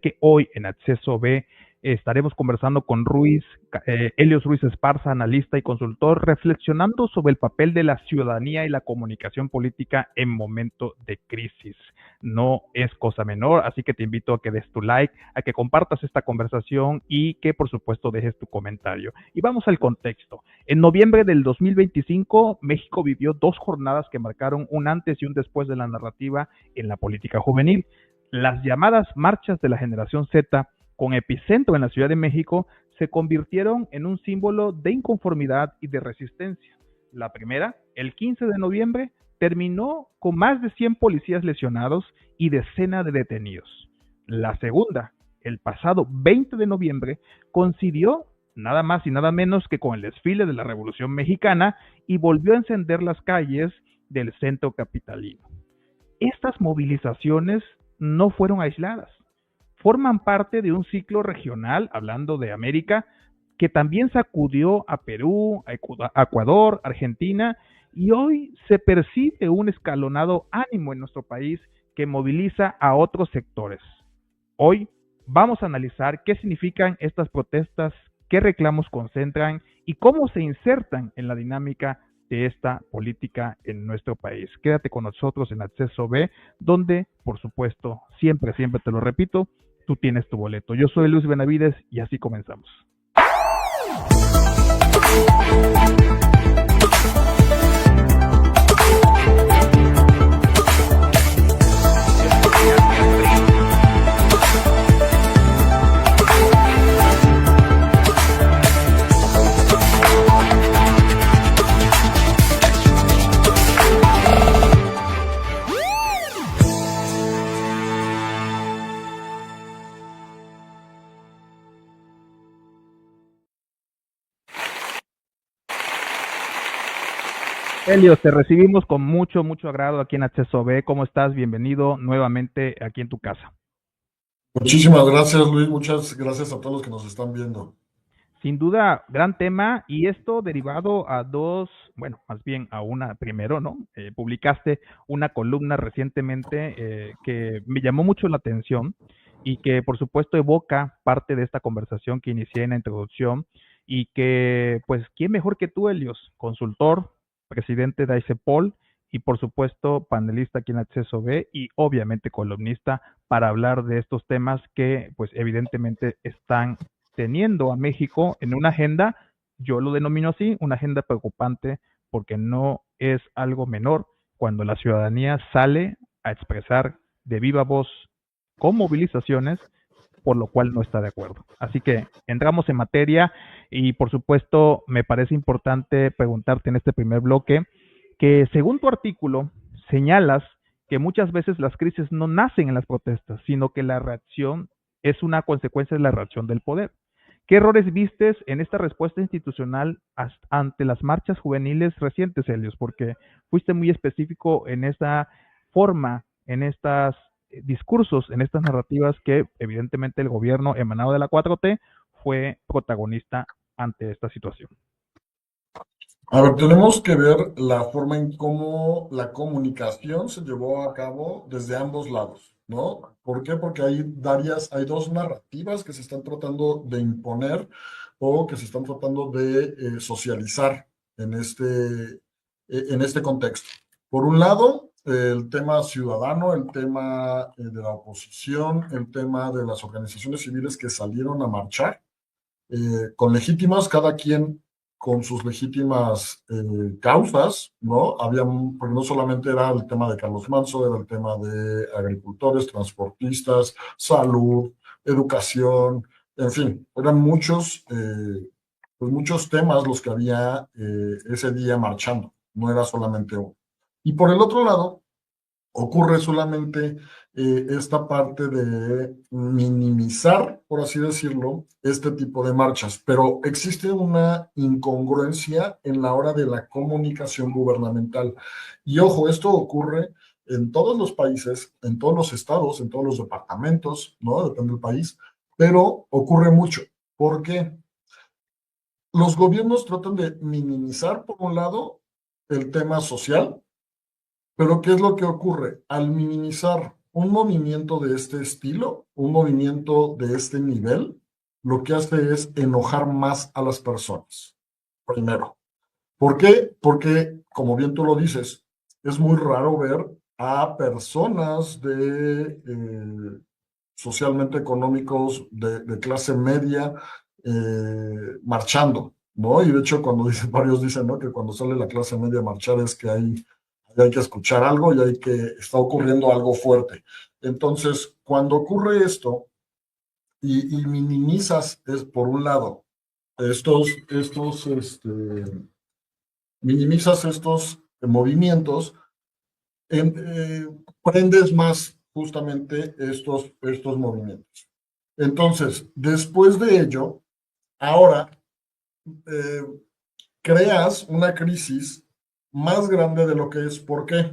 que hoy en Acceso B estaremos conversando con Helios Ruiz Esparza, analista y consultor, reflexionando sobre el papel de la ciudadanía y la comunicación política en momento de crisis. No es cosa menor, así que te invito a que des tu like, a que compartas esta conversación y que por supuesto dejes tu comentario. Y vamos al contexto. En noviembre del 2025, México vivió dos jornadas que marcaron un antes y un después de la narrativa en la política juvenil. Las llamadas marchas de la generación Z, con epicentro en la Ciudad de México, se convirtieron en un símbolo de inconformidad y de resistencia. La primera, el 15 de noviembre, terminó con más de 100 policías lesionados y decenas de detenidos. La segunda, el pasado 20 de noviembre, coincidió nada más y nada menos que con el desfile de la Revolución Mexicana y volvió a encender las calles del centro capitalino. Estas movilizaciones no fueron aisladas, forman parte de un ciclo regional, hablando de América, que también sacudió a Perú, a Ecuador, Argentina, y hoy se percibe un escalonado ánimo en nuestro país que moviliza a otros sectores. Hoy vamos a analizar qué significan estas protestas, qué reclamos concentran y cómo se insertan en la dinámica de esta política en nuestro país. Quédate con nosotros en Acceso B, donde, por supuesto, siempre te lo repito, tú tienes tu boleto. Yo soy Luis Benavides y así comenzamos. Helios, te recibimos con mucho agrado aquí en Acceso B. ¿Cómo estás? Bienvenido nuevamente aquí en tu casa. Muchísimas gracias, Luis. Muchas gracias a todos los que nos están viendo. Sin duda, gran tema, y esto derivado a dos, bueno, más bien a una primero, ¿no? Publicaste una columna recientemente que me llamó mucho la atención y que por supuesto evoca parte de esta conversación que inicié en la introducción y que, pues, ¿quién mejor que tú, Helios? Consultor, presidente de ICEPOL y por supuesto panelista aquí en Acceso B y obviamente columnista para hablar de estos temas que, pues, evidentemente están teniendo a México en una agenda, yo lo denomino así, una agenda preocupante, porque no es algo menor cuando la ciudadanía sale a expresar de viva voz con movilizaciones, por lo cual no está de acuerdo. Así que entramos en materia y por supuesto me parece importante preguntarte en este primer bloque que según tu artículo señalas que muchas veces las crisis no nacen en las protestas, sino que la reacción es una consecuencia de la reacción del poder. ¿Qué errores vistes en esta respuesta institucional ante las marchas juveniles recientes, Helios? Porque fuiste muy específico en esa forma, en estos discursos, en estas narrativas que evidentemente el gobierno emanado de la 4T fue protagonista ante esta situación. A ver, tenemos que ver la forma en cómo la comunicación se llevó a cabo desde ambos lados, ¿no? ¿Por qué? Porque hay dos narrativas que se están tratando de imponer o que se están tratando de socializar en este contexto. Por un lado, el tema ciudadano, el tema de la oposición, el tema de las organizaciones civiles que salieron a marchar con legítimas, cada quien con sus legítimas causas, ¿no? Porque no solamente era el tema de Carlos Manso, era el tema de agricultores, transportistas, salud, educación, en fin, eran muchos temas los que había ese día marchando, no era solamente uno. Y por el otro lado, ocurre solamente esta parte de minimizar, por así decirlo, este tipo de marchas, pero existe una incongruencia en la hora de la comunicación gubernamental. Y ojo, esto ocurre en todos los países, en todos los estados, en todos los departamentos, ¿no? Depende del país, pero ocurre mucho. ¿Por qué? Los gobiernos tratan de minimizar, por un lado, el tema social, pero ¿qué es lo que ocurre? Al minimizar un movimiento de este estilo, un movimiento de este nivel, lo que hace es enojar más a las personas, primero. ¿Por qué? Porque, como bien tú lo dices, es muy raro ver a personas socialmente económicos de clase media marchando, ¿no? Y de hecho, cuando dicen, varios dicen, ¿no? Que cuando sale la clase media a marchar es que hay que escuchar algo y hay que, está ocurriendo algo fuerte. Entonces, cuando ocurre esto y minimizas, es por un lado, minimizas estos movimientos, eh, prendes más justamente estos movimientos. Entonces, después de ello, ahora eh, creas una crisis más grande de lo que es. ¿Por qué?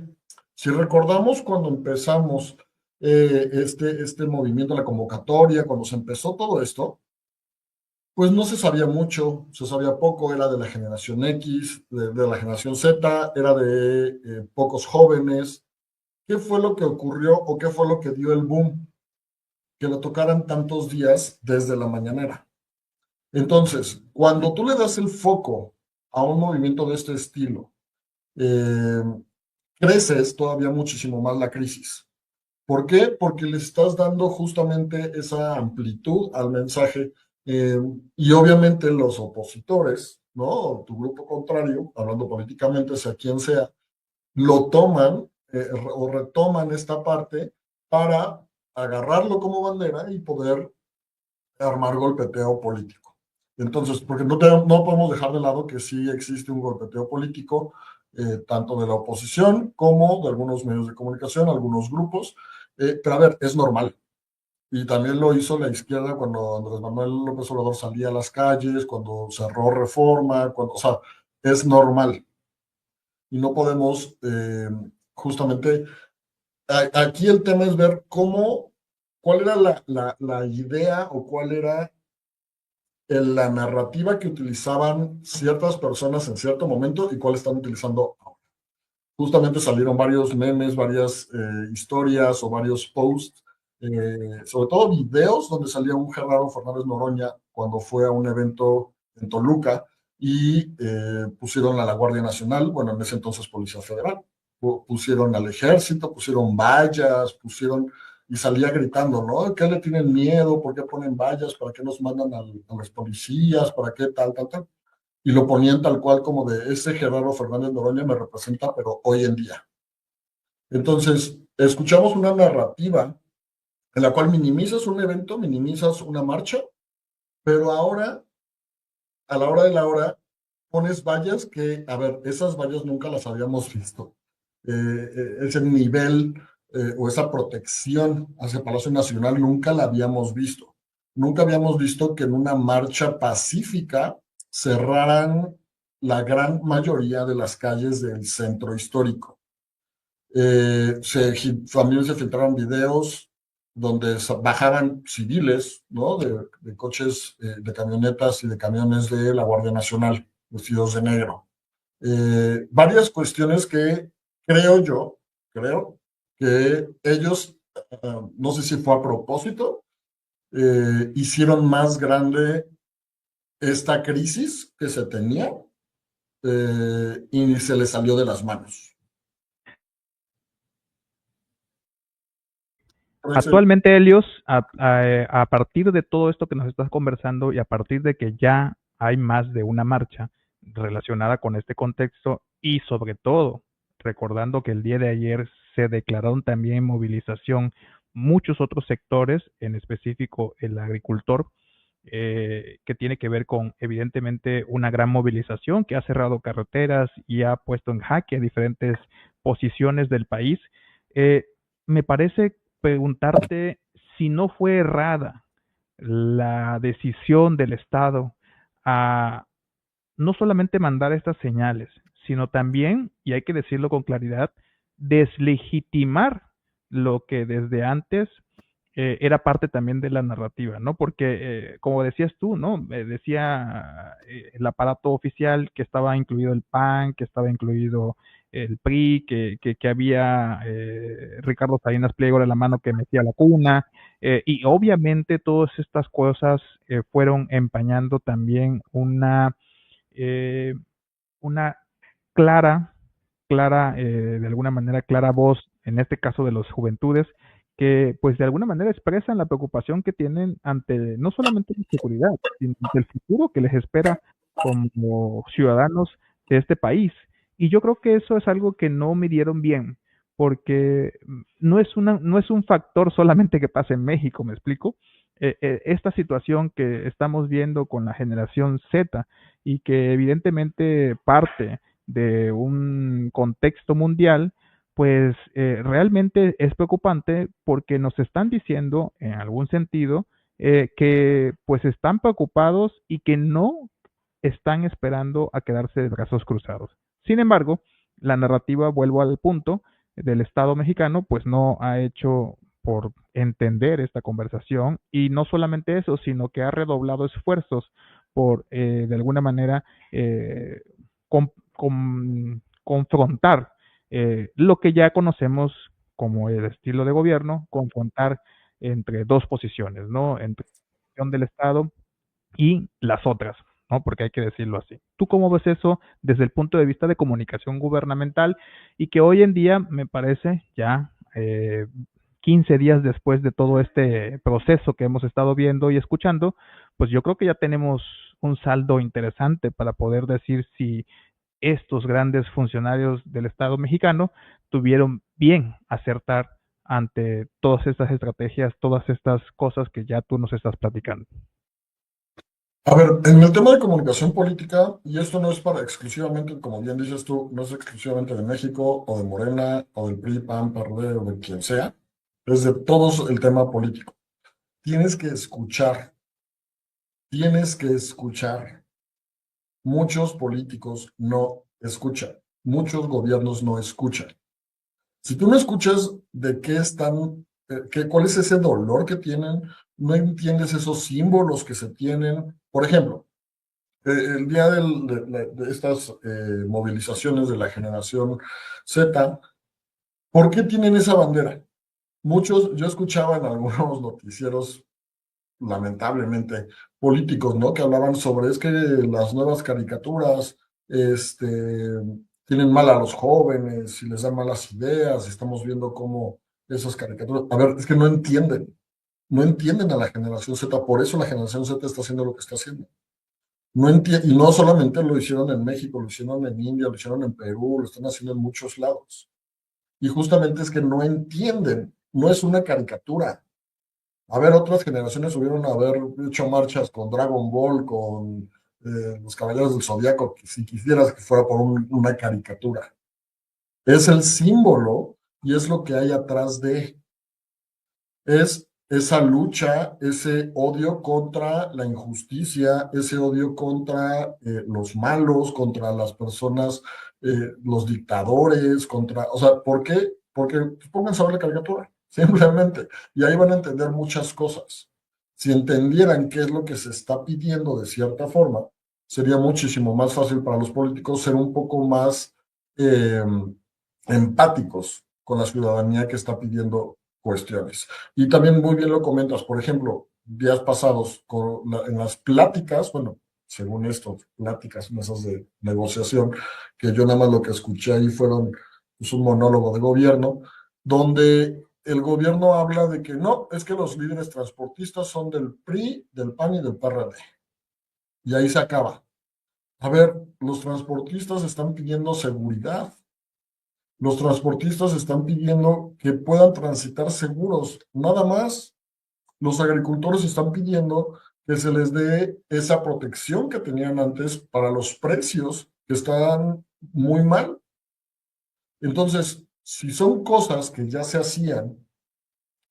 Si recordamos cuando empezamos este movimiento, la convocatoria, cuando se empezó todo esto, pues no se sabía mucho, se sabía poco, era de la generación X, de la generación Z, era de pocos jóvenes. ¿Qué fue lo que ocurrió o qué fue lo que dio el boom? Que lo tocaran tantos días desde la mañanera. Entonces, cuando tú le das el foco a un movimiento de este estilo, eh, creces todavía muchísimo más la crisis. ¿Por qué? Porque le estás dando justamente esa amplitud al mensaje y obviamente los opositores, ¿no? O tu grupo contrario, hablando políticamente, sea quien sea, lo toman o retoman esta parte para agarrarlo como bandera y poder armar golpeteo político. Entonces, porque no podemos dejar de lado que sí existe un golpeteo político, tanto de la oposición como de algunos medios de comunicación, algunos grupos, pero a ver, es normal. Y también lo hizo la izquierda cuando Andrés Manuel López Obrador salía a las calles, cuando cerró Reforma, o sea, es normal. Y no podemos, justamente, aquí el tema es ver cuál era la idea o cuál era la narrativa que utilizaban ciertas personas en cierto momento y cuál están utilizando ahora. Justamente salieron varios memes, varias historias o varios posts, sobre todo videos donde salía un Gerardo Fernández Noroña cuando fue a un evento en Toluca y pusieron a la Guardia Nacional, bueno, en ese entonces Policía Federal, pusieron al ejército, pusieron vallas, y salía gritando, ¿no? ¿Qué le tienen miedo? ¿Por qué ponen vallas? ¿Para qué nos mandan a los policías? ¿Para qué tal, tal, tal? Y lo ponían tal cual como de ese Gerardo Fernández Noroña me representa, pero hoy en día. Entonces, escuchamos una narrativa en la cual minimizas un evento, minimizas una marcha, pero ahora, a la hora de la hora, pones vallas que, a ver, esas vallas nunca las habíamos visto. Ese nivel o esa protección hacia Palacio Nacional nunca la habíamos visto. Nunca habíamos visto que en una marcha pacífica cerraran la gran mayoría de las calles del centro histórico. También se filtraron videos donde bajaban civiles, ¿no? De coches, de camionetas y de camiones de la Guardia Nacional, vestidos de negro. Varias cuestiones que creo que ellos, no sé si fue a propósito, hicieron más grande esta crisis que se tenía y se les salió de las manos. Actualmente, Helios, a partir de todo esto que nos estás conversando y a partir de que ya hay más de una marcha relacionada con este contexto y sobre todo recordando que el día de ayer se declararon también en movilización muchos otros sectores, en específico el agricultor, que tiene que ver con evidentemente una gran movilización que ha cerrado carreteras y ha puesto en jaque diferentes posiciones del país. Eh, Me parece preguntarte si no fue errada la decisión del Estado a no solamente mandar estas señales, sino también, y hay que decirlo con claridad, deslegitimar lo que desde antes era parte también de la narrativa, ¿no? Porque, como decías tú, ¿no? Decía el aparato oficial que estaba incluido el PAN, que estaba incluido el PRI, que había Ricardo Salinas Pliego de la mano que metía la cuna, y obviamente todas estas cosas fueron empañando también eh, una clara, de alguna manera clara voz, en este caso de las juventudes, que pues de alguna manera expresan la preocupación que tienen ante no solamente la seguridad, sino ante el futuro que les espera como ciudadanos de este país. Y yo creo que eso es algo que no midieron bien, porque no es un factor solamente que pasa en México, ¿me explico? Esta situación que estamos viendo con la generación Z y que evidentemente parte de un contexto mundial, pues realmente es preocupante porque nos están diciendo, en algún sentido, que pues están preocupados y que no están esperando a quedarse de brazos cruzados. Sin embargo, la narrativa, vuelvo al punto, del Estado mexicano, pues no ha hecho por entender esta conversación y no solamente eso, sino que ha redoblado esfuerzos por, de alguna manera, eh, confrontar lo que ya conocemos como el estilo de gobierno, confrontar entre dos posiciones, ¿no? Entre la posición del Estado y las otras, ¿no? Porque hay que decirlo así. ¿Tú cómo ves eso desde el punto de vista de comunicación gubernamental y que hoy en día me parece ya 15 días después de todo este proceso que hemos estado viendo y escuchando, pues yo creo que ya tenemos un saldo interesante para poder decir si estos grandes funcionarios del Estado mexicano tuvieron bien acertar ante todas estas estrategias, todas estas cosas que ya tú nos estás platicando? A ver, en el tema de comunicación política, y esto no es para exclusivamente, como bien dices tú, no es exclusivamente de México o de Morena o del PRI, PAN, PRD o de quien sea, es de todos el tema político. Tienes que escuchar, tienes que escuchar. Muchos políticos no escuchan, muchos gobiernos no escuchan. Si tú no escuchas de qué están, cuál es ese dolor que tienen, no entiendes esos símbolos que se tienen. Por ejemplo, el día de estas movilizaciones de la generación Z, ¿por qué tienen esa bandera? Muchos, yo escuchaba en algunos noticieros, lamentablemente, políticos, ¿no? Que hablaban sobre es que las nuevas caricaturas, tienen mal a los jóvenes y les dan malas ideas. Estamos viendo cómo esas caricaturas, a ver, es que no entienden a la generación Z, por eso la generación Z está haciendo lo que está haciendo. No y no solamente lo hicieron en México, lo hicieron en India, lo hicieron en Perú, lo están haciendo en muchos lados. Y justamente es que no entienden, no es una caricatura. A ver, otras generaciones hubieron haber hecho marchas con Dragon Ball, con los Caballeros del Zodiaco, si quisieras que fuera por una caricatura. Es el símbolo y es lo que hay atrás de. Es esa lucha, ese odio contra la injusticia, ese odio contra los malos, contra las personas, los dictadores, contra, o sea, ¿por qué? Porque pues, pónganse a ver la caricatura, simplemente, y ahí van a entender muchas cosas. Si entendieran qué es lo que se está pidiendo de cierta forma, sería muchísimo más fácil para los políticos ser un poco más eh, empáticos con la ciudadanía que está pidiendo cuestiones. Y también muy bien lo comentas, por ejemplo, días pasados en las pláticas, bueno, según esto, pláticas, mesas de negociación, que yo nada más lo que escuché ahí fueron pues, un monólogo de gobierno, donde el gobierno habla de que no, es que los líderes transportistas son del PRI, del PAN y del PRD. Y ahí se acaba. A ver, los transportistas están pidiendo seguridad. Los transportistas están pidiendo que puedan transitar seguros. Nada más, los agricultores están pidiendo que se les dé esa protección que tenían antes para los precios que están muy mal. Entonces, si son cosas que ya se hacían,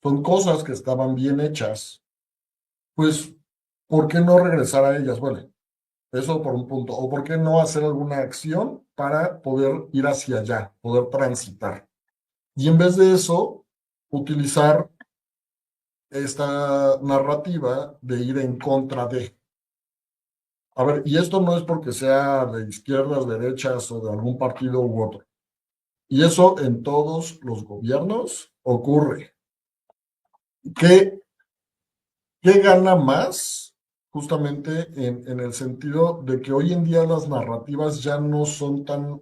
son cosas que estaban bien hechas, pues, ¿por qué no regresar a ellas? Bueno, eso por un punto. ¿O por qué no hacer alguna acción para poder ir hacia allá, poder transitar? Y en vez de eso, utilizar esta narrativa de ir en contra de. A ver, y esto no es porque sea de izquierdas, derechas o de algún partido u otro. Y eso en todos los gobiernos ocurre. ¿Qué, qué gana más? Justamente en el sentido de que hoy en día las narrativas ya no son tan...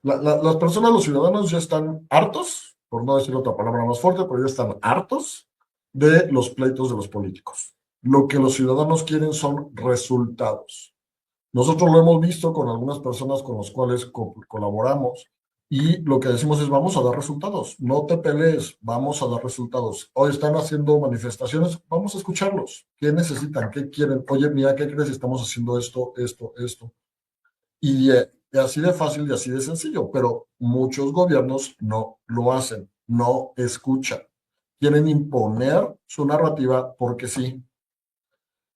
las personas, los ciudadanos ya están hartos, por no decir otra palabra más fuerte, pero ya están hartos de los pleitos de los políticos. Lo que los ciudadanos quieren son resultados. Nosotros lo hemos visto con algunas personas con las cuales colaboramos y lo que decimos es vamos a dar resultados, no te pelees, vamos a dar resultados. Hoy están haciendo manifestaciones, vamos a escucharlos. ¿Qué necesitan? ¿Qué quieren? Oye, mira, ¿qué crees? Estamos haciendo esto, esto, esto. Y así de fácil y así de sencillo, pero muchos gobiernos no lo hacen, no escuchan. Quieren imponer su narrativa porque sí.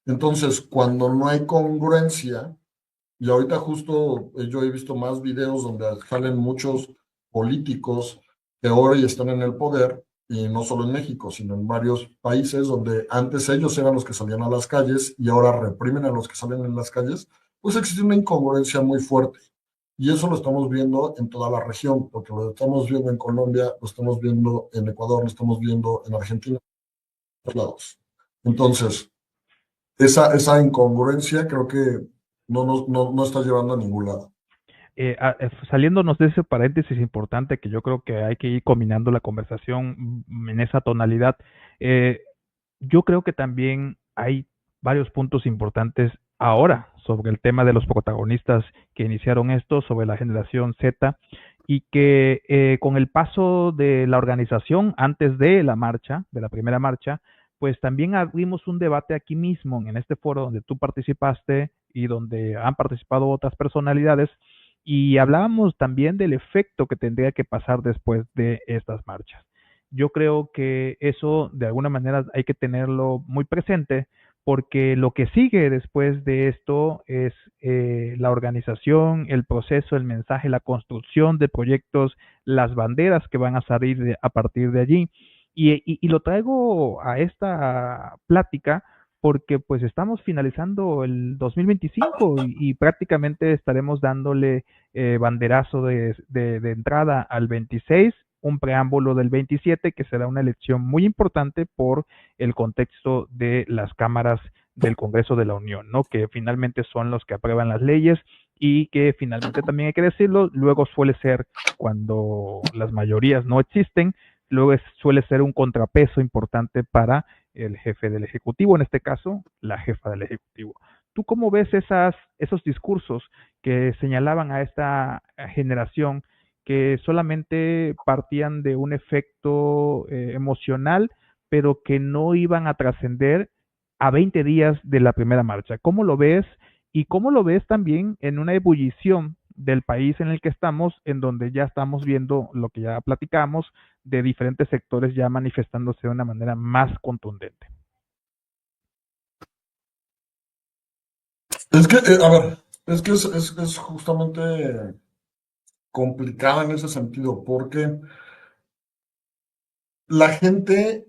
Entonces, cuando no hay congruencia, y ahorita justo yo he visto más videos donde salen muchos políticos que hoy están en el poder, y no solo en México, sino en varios países donde antes ellos eran los que salían a las calles y ahora reprimen a los que salen en las calles, pues existe una incongruencia muy fuerte. Y eso lo estamos viendo en toda la región, porque lo estamos viendo en Colombia, lo estamos viendo en Ecuador, lo estamos viendo en Argentina, en todos lados. Entonces, esa incongruencia creo que no está llevando a ningún lado. Saliéndonos de ese paréntesis importante que yo creo que hay que ir combinando la conversación en esa tonalidad, eh, yo creo que también hay varios puntos importantes ahora sobre el tema de los protagonistas que iniciaron esto, sobre la generación Z, y que con el paso de la organización antes de la marcha, de la primera marcha, pues también abrimos un debate aquí mismo, en este foro donde tú participaste y donde han participado otras personalidades, y hablábamos también del efecto que tendría que pasar después de estas marchas. Yo creo que eso de alguna manera hay que tenerlo muy presente porque lo que sigue después de esto es la organización, el proceso, el mensaje, la construcción de proyectos, las banderas que van a salir a partir de allí. Y lo traigo a esta plática porque pues estamos finalizando el 2025 y prácticamente estaremos dándole banderazo de entrada al 26, un preámbulo del 27 que será una elección muy importante por el contexto de las cámaras del Congreso de la Unión, ¿no? Que finalmente son los que aprueban las leyes y que finalmente también hay que decirlo, luego suele ser cuando las mayorías no existen, luego suele ser un contrapeso importante para el jefe del Ejecutivo, en este caso, la jefa del Ejecutivo. ¿Tú cómo ves esos discursos que señalaban a esta generación que solamente partían de un efecto emocional, pero que no iban a trascender a 20 días de la primera marcha? ¿Cómo lo ves? ¿Y cómo lo ves también en una ebullición del país en el que estamos, en donde ya estamos viendo lo que ya platicamos, de diferentes sectores ya manifestándose de una manera más contundente? Es que, a ver, es que es justamente complicada en ese sentido, porque la gente,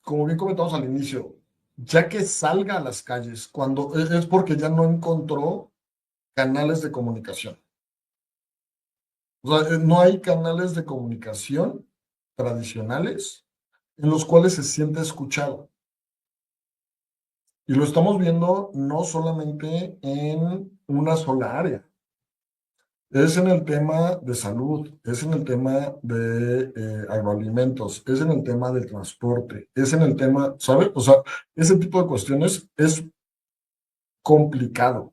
como bien comentamos al inicio, ya que salga a las calles, cuando es porque ya no encontró canales de comunicación. O sea, no hay canales de comunicación tradicionales en los cuales se siente escuchado. Y lo estamos viendo no solamente en una sola área. Es en el tema de salud, es en el tema de agroalimentos, es en el tema del transporte, es en el tema, ¿sabes? O sea, ese tipo de cuestiones es complicado.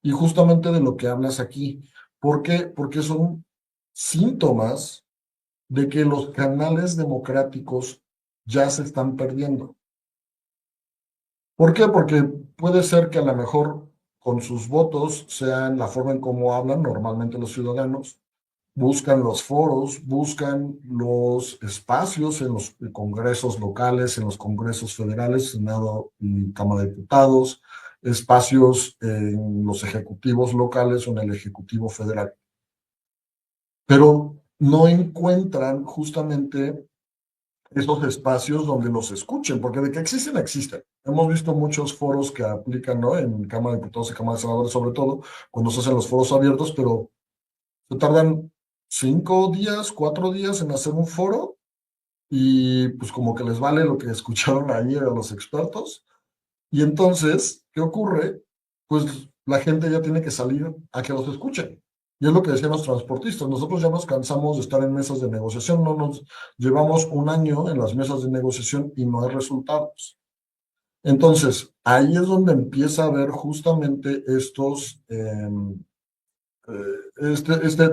Y justamente de lo que hablas aquí. ¿Por qué? Porque son síntomas de que los canales democráticos ya se están perdiendo. ¿Por qué? Porque puede ser que a lo mejor con sus votos sean la forma en cómo hablan normalmente los ciudadanos, buscan los foros, buscan los espacios en los congresos locales, en los congresos federales, Senado y Cámara de Diputados, espacios en los ejecutivos locales o en el Ejecutivo Federal. Pero no encuentran justamente esos espacios donde los escuchen, porque de que existen, existen. Hemos visto muchos foros que aplican, ¿no? En Cámara de Diputados y Cámara de Senadores, sobre todo, cuando se hacen los foros abiertos, pero se tardan 5 días, 4 días en hacer un foro y pues como que les vale lo que escucharon ahí a los expertos. Y entonces, ¿qué ocurre? Pues la gente ya tiene que salir a que los escuchen. Y es lo que decían los transportistas. Nosotros ya nos cansamos de estar en mesas de negociación. No nos llevamos un año en las mesas de negociación y no hay resultados. Entonces, ahí es donde empieza a haber justamente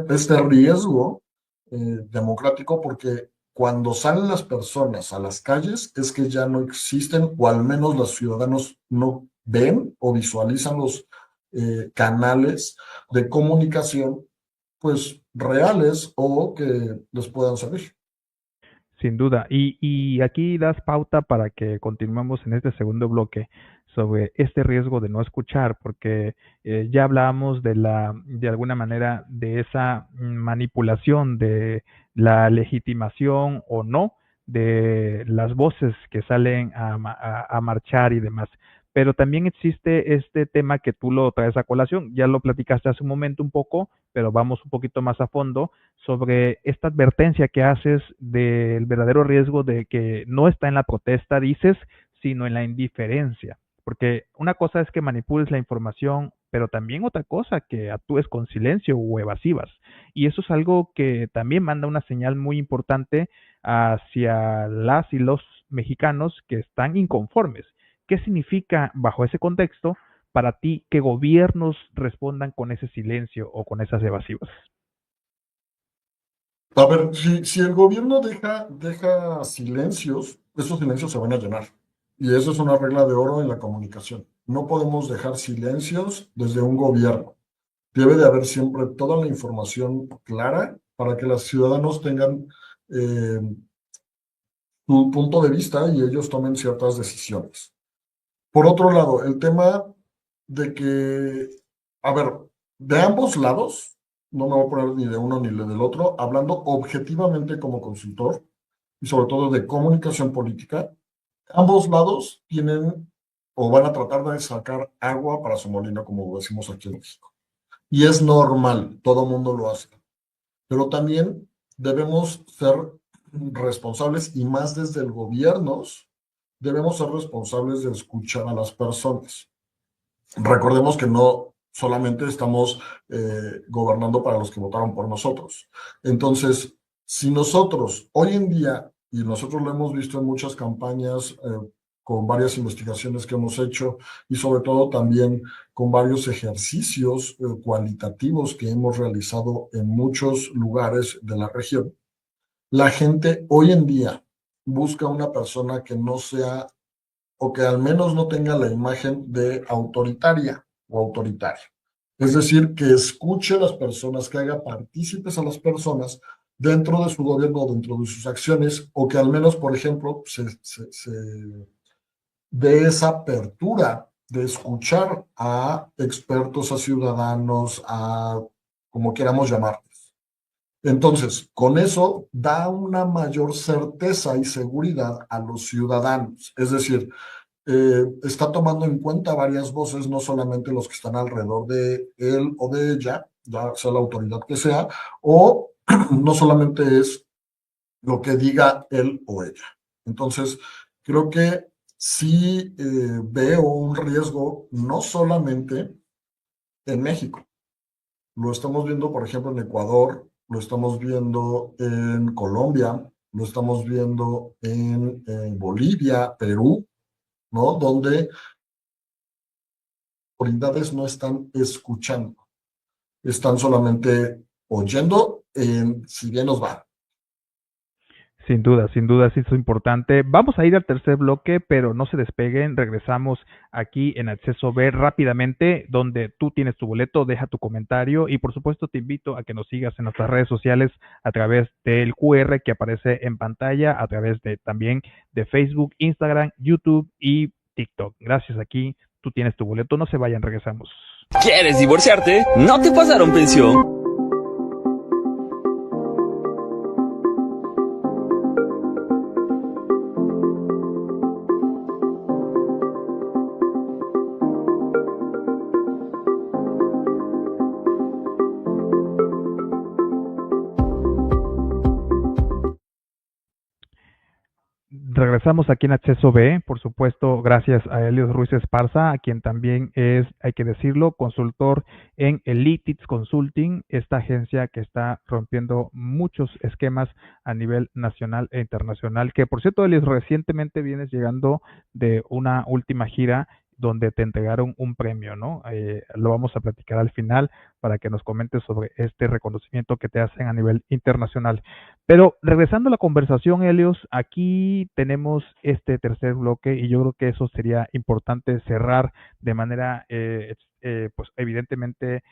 este riesgo democrático, porque cuando salen las personas a las calles es que ya no existen, o al menos los ciudadanos no ven o visualizan los canales de comunicación, pues reales o que les puedan servir. Sin duda. Y aquí das pauta para que continuemos en este segundo bloque sobre este riesgo de no escuchar, porque ya hablábamos de alguna manera, de esa manipulación de la legitimación o no de las voces que salen a marchar y demás. Pero también existe este tema que tú lo traes a colación, ya lo platicaste hace un momento un poco, pero vamos un poquito más a fondo sobre esta advertencia que haces del verdadero riesgo de que no está en la protesta, dices, sino en la indiferencia. Porque una cosa es que manipules la información, pero también otra cosa que actúes con silencio o evasivas. Y eso es algo que también manda una señal muy importante hacia las y los mexicanos que están inconformes. ¿Qué significa bajo ese contexto para ti que gobiernos respondan con ese silencio o con esas evasivas? A ver, si el gobierno deja silencios, esos silencios se van a llenar. Y eso es una regla de oro en la comunicación. No podemos dejar silencios desde un gobierno. Debe de haber siempre toda la información clara para que los ciudadanos tengan eh, su punto de vista y ellos tomen ciertas decisiones. Por otro lado, el tema de que, a ver, de ambos lados, no me voy a poner ni de uno ni del otro, hablando objetivamente como consultor y sobre todo de comunicación política, ambos lados tienen o van a tratar de sacar agua para su molino, como decimos aquí en México. Y es normal, todo mundo lo hace. Pero también debemos ser responsables, y más desde el gobierno, debemos ser responsables de escuchar a las personas. Recordemos que no solamente estamos gobernando para los que votaron por nosotros. Entonces, si nosotros hoy en día, y nosotros lo hemos visto en muchas campañas, con varias investigaciones que hemos hecho y sobre todo también con varios ejercicios cualitativos que hemos realizado en muchos lugares de la región, la gente hoy en día busca una persona que no sea, o que al menos no tenga la imagen de autoritaria o autoritaria. Es decir, que escuche a las personas, que haga partícipes a las personas dentro de su gobierno, dentro de sus acciones, o que al menos, por ejemplo, se dé esa apertura de escuchar a expertos, a ciudadanos, a como queramos llamarles. Entonces, con eso da una mayor certeza y seguridad a los ciudadanos. Es decir, está tomando en cuenta varias voces, no solamente los que están alrededor de él o de ella, ya sea la autoridad que sea, o no solamente es lo que diga él o ella. Entonces, creo que sí veo un riesgo, no solamente en México, lo estamos viendo, por ejemplo, en Ecuador, lo estamos viendo en Colombia, lo estamos viendo en Bolivia, Perú, ¿no? Donde autoridades no están escuchando, están solamente oyendo, si bien nos va. Sin duda, sí, eso es importante. Vamos a ir al tercer bloque, pero no se despeguen. Regresamos aquí en Acceso B rápidamente, donde tú tienes tu boleto, deja tu comentario y por supuesto te invito a que nos sigas en nuestras redes sociales a través del QR que aparece en pantalla, a través de también de Facebook, Instagram, YouTube y TikTok. Gracias, aquí tú tienes tu boleto. No se vayan, regresamos. ¿Quieres divorciarte? ¿No te pasaron pensión? Regresamos aquí en Acceso B, por supuesto, gracias a Helios Ruiz Esparza, a quien también es, hay que decirlo, consultor en Elitids Consulting, esta agencia que está rompiendo muchos esquemas a nivel nacional e internacional, que por cierto, Helios, recientemente vienes llegando de una última gira donde te entregaron un premio, ¿no? Lo vamos a platicar al final para que nos comentes sobre este reconocimiento que te hacen a nivel internacional. Pero regresando a la conversación, Helios, aquí tenemos este tercer bloque y yo creo que eso sería importante cerrar de manera, pues evidentemente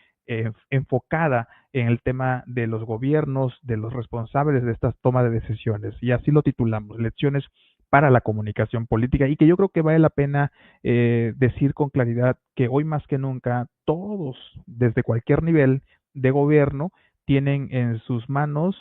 enfocada en el tema de los gobiernos, de los responsables de estas tomas de decisiones. Y así lo titulamos, Lecciones para la comunicación política, y que yo creo que vale la pena decir con claridad que hoy más que nunca todos, desde cualquier nivel de gobierno, tienen en sus manos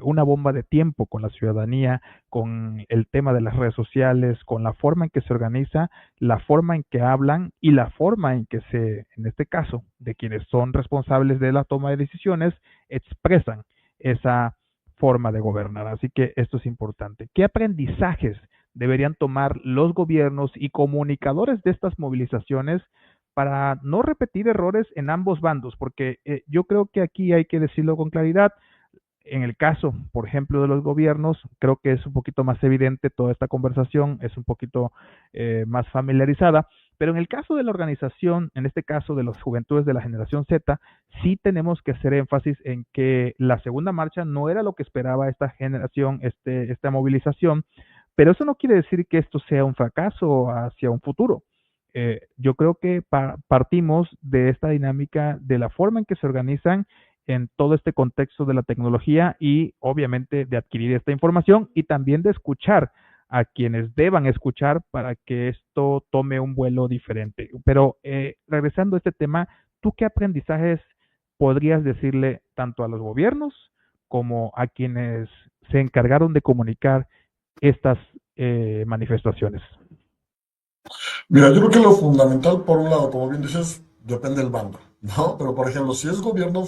una bomba de tiempo con la ciudadanía, con el tema de las redes sociales, con la forma en que se organiza, la forma en que hablan y la forma en que se, en este caso, de quienes son responsables de la toma de decisiones, expresan esa forma de gobernar. Así que esto es importante. ¿Qué aprendizajes deberían tomar los gobiernos y comunicadores de estas movilizaciones para no repetir errores en ambos bandos? Porque yo creo que aquí hay que decirlo con claridad. En el caso, por ejemplo, de los gobiernos, creo que es un poquito más evidente toda esta conversación, es un poquito más familiarizada, pero en el caso de la organización, en este caso de las juventudes de la generación Z, sí tenemos que hacer énfasis en que la segunda marcha no era lo que esperaba esta generación, esta movilización, pero eso no quiere decir que esto sea un fracaso hacia un futuro. Yo creo que partimos de esta dinámica, de la forma en que se organizan en todo este contexto de la tecnología y obviamente de adquirir esta información y también de escuchar a quienes deban escuchar para que esto tome un vuelo diferente. Pero regresando a este tema, ¿tú qué aprendizajes podrías decirle tanto a los gobiernos como a quienes se encargaron de comunicar estas manifestaciones? Mira, yo creo que lo fundamental, por un lado, como bien dices, depende del bando, ¿no? Pero, por ejemplo, si es gobierno,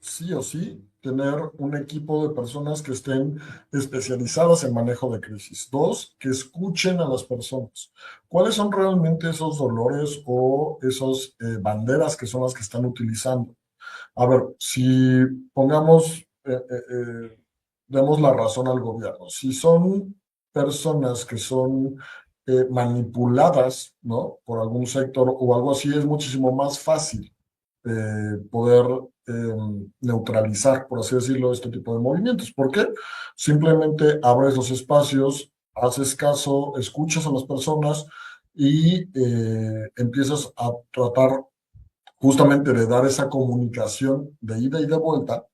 sí o sí, tener un equipo de personas que estén especializadas en manejo de crisis. Dos, que escuchen a las personas. ¿Cuáles son realmente esos dolores o esas banderas que son las que están utilizando? A ver, si pongamos, demos la razón al gobierno. Si son personas que son manipuladas, ¿no? Por algún sector o algo así, es muchísimo más fácil poder neutralizar, por así decirlo, este tipo de movimientos. ¿Por qué? Simplemente abres los espacios, haces caso, escuchas a las personas y empiezas a tratar justamente de dar esa comunicación de ida y de vuelta,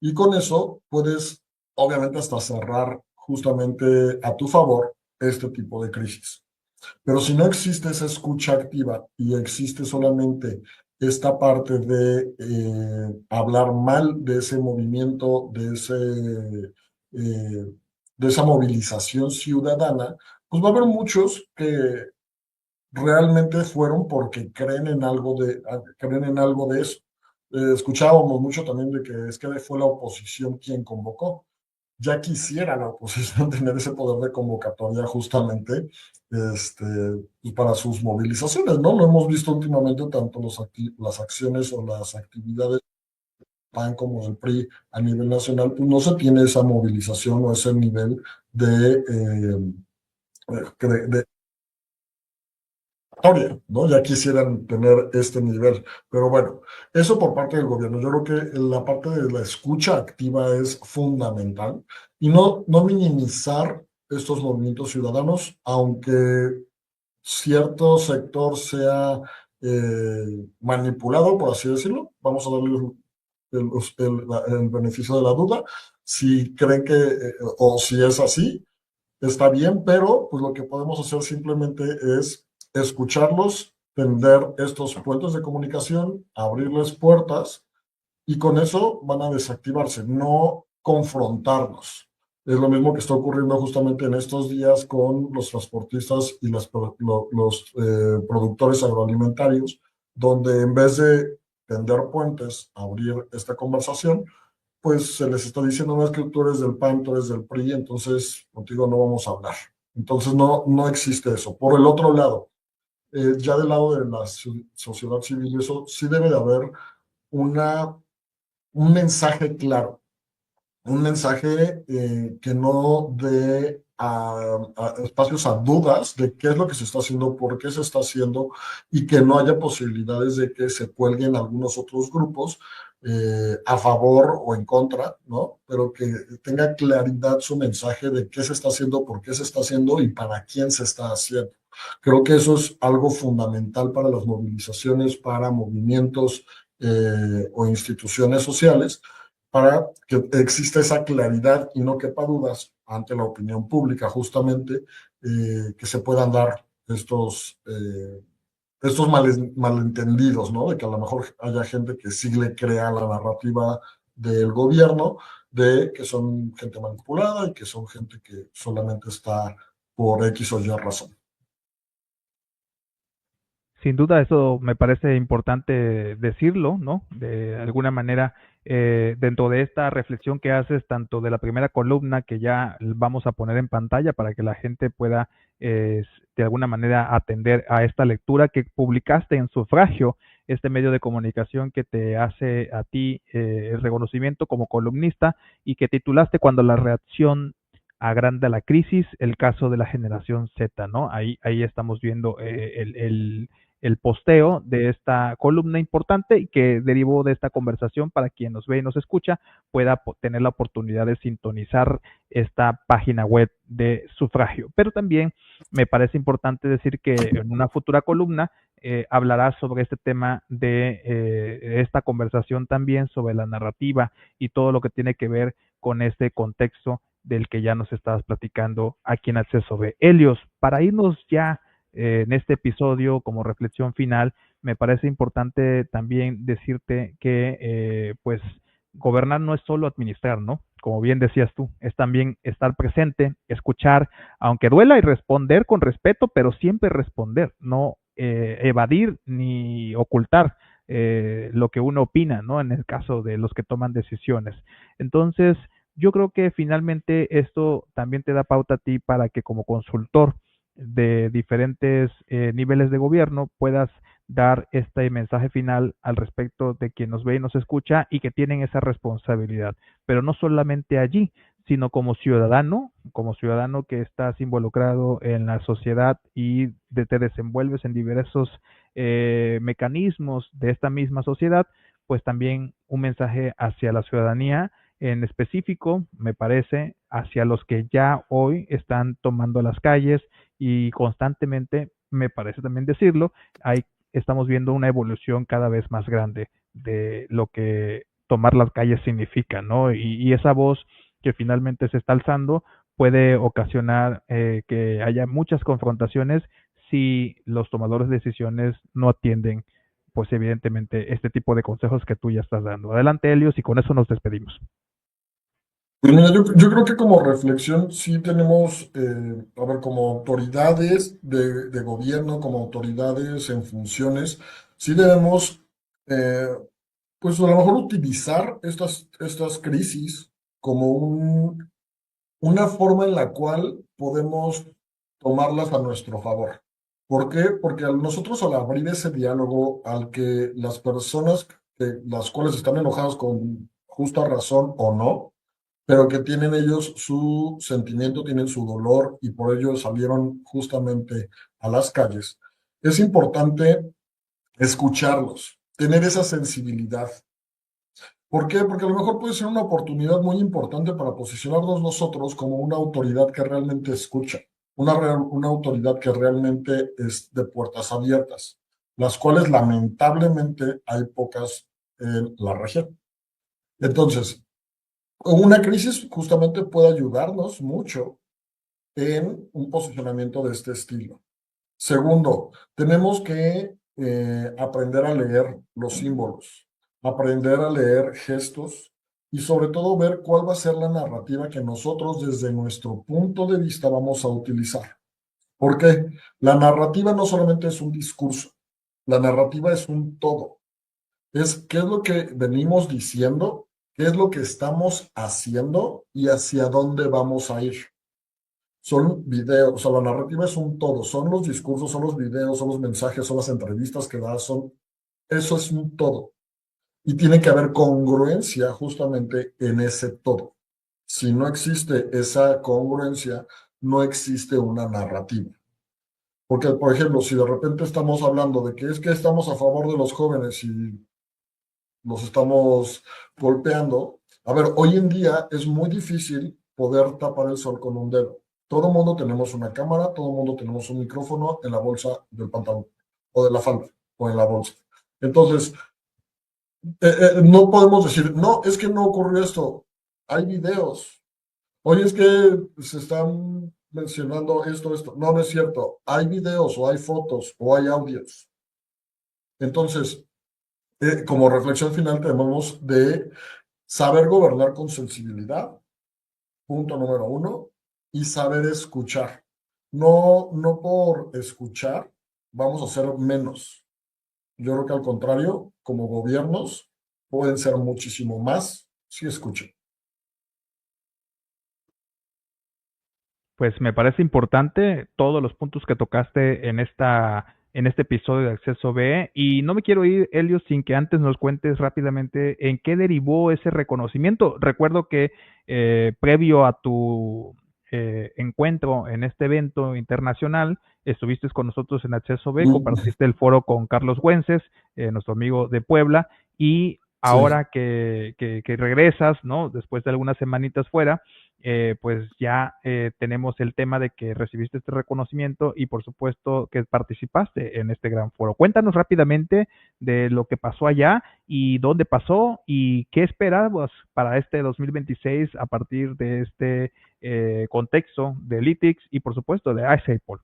y con eso puedes, obviamente, hasta cerrar justamente a tu favor este tipo de crisis. Pero si no existe esa escucha activa y existe solamente esta parte de hablar mal de ese movimiento, de esa movilización ciudadana, pues va a haber muchos que realmente fueron porque creen en algo de eso. Escuchábamos mucho también de que es que fue la oposición quien convocó. Ya quisiera la oposición tener ese poder de convocatoria justamente este, pues, para sus movilizaciones, ¿no? Lo hemos visto últimamente tanto las acciones o las actividades PAN como del PRI a nivel nacional, pues no se tiene esa movilización o ese nivel de ¿no? Ya quisieran tener este nivel, pero bueno, eso por parte del gobierno. Yo creo que la parte de la escucha activa es fundamental y no minimizar estos movimientos ciudadanos, aunque cierto sector sea manipulado, por así decirlo. Vamos a darle el beneficio de la duda. Si creen que, o si es así, está bien, pero pues lo que podemos hacer simplemente es escucharlos, tender estos puentes de comunicación, abrirles puertas y con eso van a desactivarse, no confrontarnos. Es lo mismo que está ocurriendo justamente en estos días con los transportistas y los productores agroalimentarios, donde en vez de tender puentes, abrir esta conversación, pues se les está diciendo, no es que tú eres del PAN, tú eres del PRI, entonces contigo no vamos a hablar, Entonces no existe eso. Por el otro lado, ya del lado de la sociedad civil, eso sí debe de haber un mensaje claro, un mensaje que no dé espacios a dudas de qué es lo que se está haciendo, por qué se está haciendo, y que no haya posibilidades de que se cuelguen algunos otros grupos a favor o en contra, ¿no? Pero que tenga claridad su mensaje de qué se está haciendo, por qué se está haciendo y para quién se está haciendo. Creo que eso es algo fundamental para las movilizaciones, para movimientos o instituciones sociales, para que exista esa claridad y no quepa dudas ante la opinión pública, justamente, que se puedan dar estos malentendidos, ¿no? De que a lo mejor haya gente que sí le crea la narrativa del gobierno, de que son gente manipulada y que son gente que solamente está por X o Y razón. Sin duda, eso me parece importante decirlo, ¿no? De alguna manera, dentro de esta reflexión que haces, tanto de la primera columna que ya vamos a poner en pantalla para que la gente pueda, de alguna manera, atender a esta lectura que publicaste en Sufragio, este medio de comunicación que te hace a ti el reconocimiento como columnista y que titulaste Cuando la reacción agranda la crisis, el caso de la generación Z, ¿no? Ahí estamos viendo el posteo de esta columna importante y que derivó de esta conversación para quien nos ve y nos escucha pueda tener la oportunidad de sintonizar esta página web de Sufragio. Pero también me parece importante decir que en una futura columna hablará sobre este tema de esta conversación también sobre la narrativa y todo lo que tiene que ver con este contexto del que ya nos estabas platicando aquí en Acceso B. Helios, para irnos ya en este episodio como reflexión final, me parece importante también decirte que pues gobernar no es solo administrar, ¿no? Como bien decías tú, es también estar presente, escuchar, aunque duela y responder con respeto, pero siempre responder, no evadir ni ocultar lo que uno opina, ¿no? En el caso de los que toman decisiones. Entonces, yo creo que finalmente esto también te da pauta a ti para que como consultor de diferentes niveles de gobierno puedas dar este mensaje final al respecto de quien nos ve y nos escucha y que tienen esa responsabilidad. Pero no solamente allí, sino como ciudadano que estás involucrado en la sociedad y te desenvuelves en diversos mecanismos de esta misma sociedad, pues también un mensaje hacia la ciudadanía en específico, me parece, hacia los que ya hoy están tomando las calles y constantemente, me parece también decirlo, estamos viendo una evolución cada vez más grande de lo que tomar las calles significa, ¿no? Y esa voz que finalmente se está alzando puede ocasionar que haya muchas confrontaciones si los tomadores de decisiones no atienden, pues evidentemente, este tipo de consejos que tú ya estás dando. Adelante, Helios, y con eso nos despedimos. Pues mira, yo creo que como reflexión sí tenemos, a ver, como autoridades de gobierno, como autoridades en funciones, sí debemos, eh, pues a lo mejor utilizar estas crisis como una forma en la cual podemos tomarlas a nuestro favor. ¿Por qué? Porque nosotros al abrir ese diálogo, al que las personas, las cuales están enojadas con justa razón o no, pero que tienen ellos su sentimiento, tienen su dolor y por ello salieron justamente a las calles. Es importante escucharlos, tener esa sensibilidad. ¿Por qué? Porque a lo mejor puede ser una oportunidad muy importante para posicionarnos nosotros como una autoridad que realmente escucha, una autoridad que realmente es de puertas abiertas, las cuales lamentablemente hay pocas en la región. Entonces, una crisis justamente puede ayudarnos mucho en un posicionamiento de este estilo. Segundo, tenemos que aprender a leer los símbolos, aprender a leer gestos y sobre todo ver cuál va a ser la narrativa que nosotros desde nuestro punto de vista vamos a utilizar. Porque la narrativa no solamente es un discurso, la narrativa es un todo. Es qué es lo que venimos diciendo, qué es lo que estamos haciendo y hacia dónde vamos a ir. son videos, o sea, la narrativa es un todo, son los discursos, son los videos, son los mensajes, son las entrevistas que das, eso es un todo. Y tiene que haber congruencia justamente en ese todo. Si no existe esa congruencia, no existe una narrativa. Porque, por ejemplo, si de repente estamos hablando de que es que estamos a favor de los jóvenes y los estamos golpeando, a ver, hoy en día es muy difícil poder tapar el sol con un dedo. Todo el mundo tenemos una cámara, todo el mundo tenemos un micrófono en la bolsa del pantalón o de la falda o en la bolsa. Entonces, no podemos decir, no, es que no ocurrió esto. Hay videos. Oye, es que se están mencionando esto. No, no es cierto. Hay videos o hay fotos o hay audios. Entonces, como reflexión final tenemos de saber gobernar con sensibilidad, punto número uno, y saber escuchar. No, no por escuchar vamos a hacer menos. Yo creo que al contrario, como gobiernos pueden ser muchísimo más si escuchan. Pues me parece importante todos los puntos que tocaste en este episodio de Acceso B. Y no me quiero ir, Elio, sin que antes nos cuentes rápidamente en qué derivó ese reconocimiento. Recuerdo que previo a tu encuentro en este evento internacional, estuviste con nosotros en Acceso B, compartiste el foro con Carlos Güences, nuestro amigo de Puebla, y Sí. ahora que regresas, ¿no? Después de algunas semanitas fuera, pues ya tenemos el tema de que recibiste este reconocimiento y por supuesto que participaste en este gran foro. Cuéntanos rápidamente de lo que pasó allá y dónde pasó y qué esperabas para este 2026 a partir de este contexto de Lytics y por supuesto de ICEPOL.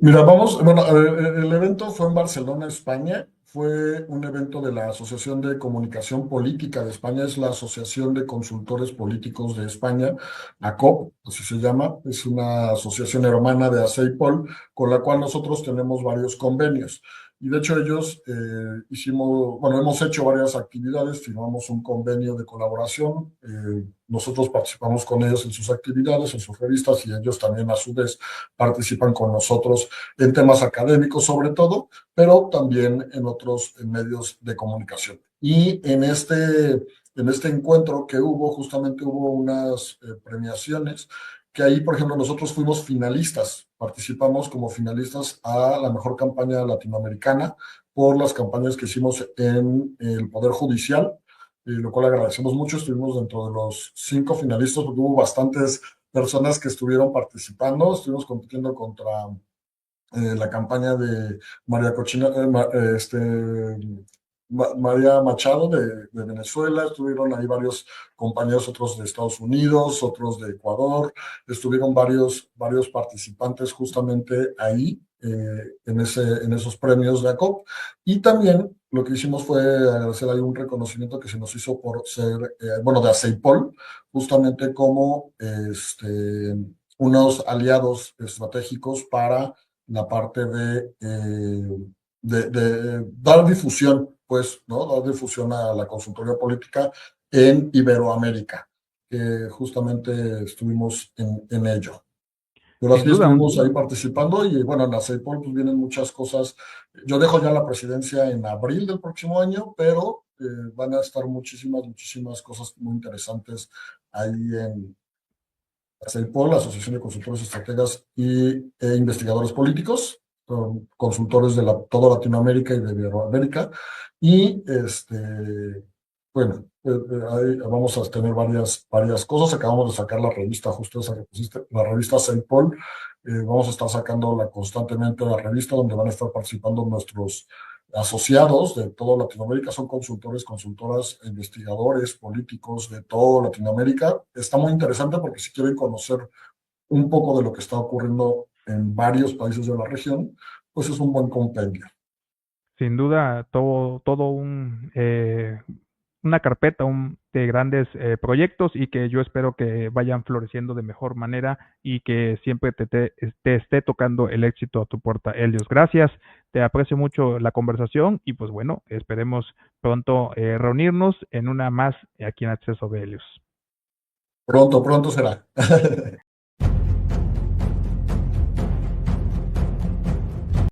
Mira, vamos, bueno, el evento fue en Barcelona, España. Fue un evento de la Asociación de Comunicación Política de España, es la Asociación de Consultores Políticos de España, ACOP, así se llama. Es una asociación hermana de ACEIPOL, con la cual nosotros tenemos varios convenios. Y de hecho ellos hemos hecho varias actividades, firmamos un convenio de colaboración, nosotros participamos con ellos en sus actividades, en sus revistas, y ellos también a su vez participan con nosotros en temas académicos sobre todo, pero también en otros medios de comunicación. Y en este encuentro que hubo, justamente hubo unas premiaciones que ahí, por ejemplo, nosotros fuimos finalistas, participamos como finalistas a la mejor campaña latinoamericana por las campañas que hicimos en el Poder Judicial, lo cual agradecemos mucho. Estuvimos dentro de los 5 finalistas, porque hubo bastantes personas que estuvieron participando. Estuvimos compitiendo contra la campaña de María Cochina, María Machado de Venezuela. Estuvieron ahí varios compañeros, otros de Estados Unidos, otros de Ecuador. Estuvieron varios participantes justamente ahí en esos premios de ACOP. Y también lo que hicimos fue agradecer ahí un reconocimiento que se nos hizo por ser, bueno, de ACEIPOL, justamente como unos aliados estratégicos para la parte de dar difusión, pues, ¿no? Dar difusión a la consultoría política en Iberoamérica, que justamente estuvimos en ello. Pero Sin así duda, estuvimos ahí participando y bueno, en la CEPOL pues vienen muchas cosas. Yo dejo ya la presidencia en abril del próximo año, pero van a estar muchísimas cosas muy interesantes ahí en, CEPOL, la Asociación de Consultores, Estrategas e Investigadores Políticos, son consultores de toda Latinoamérica y de Iberoamérica. Y bueno, ahí vamos a tener varias cosas. Acabamos de sacar la revista, justo esa que pusiste, la revista CEPOL. Vamos a estar sacando constantemente la revista, donde van a estar participando nuestros asociados de toda Latinoamérica. Son consultores, consultoras, investigadores, políticos de toda Latinoamérica. Está muy interesante porque si quieren conocer un poco de lo que está ocurriendo en varios países de la región, pues es un buen compendio. sin duda, todo una carpeta de grandes proyectos y que yo espero que vayan floreciendo de mejor manera y que siempre te esté tocando el éxito a tu puerta, Helios. Gracias, te aprecio mucho la conversación y pues bueno, esperemos pronto reunirnos en una más aquí en Acceso de Helios. Pronto será.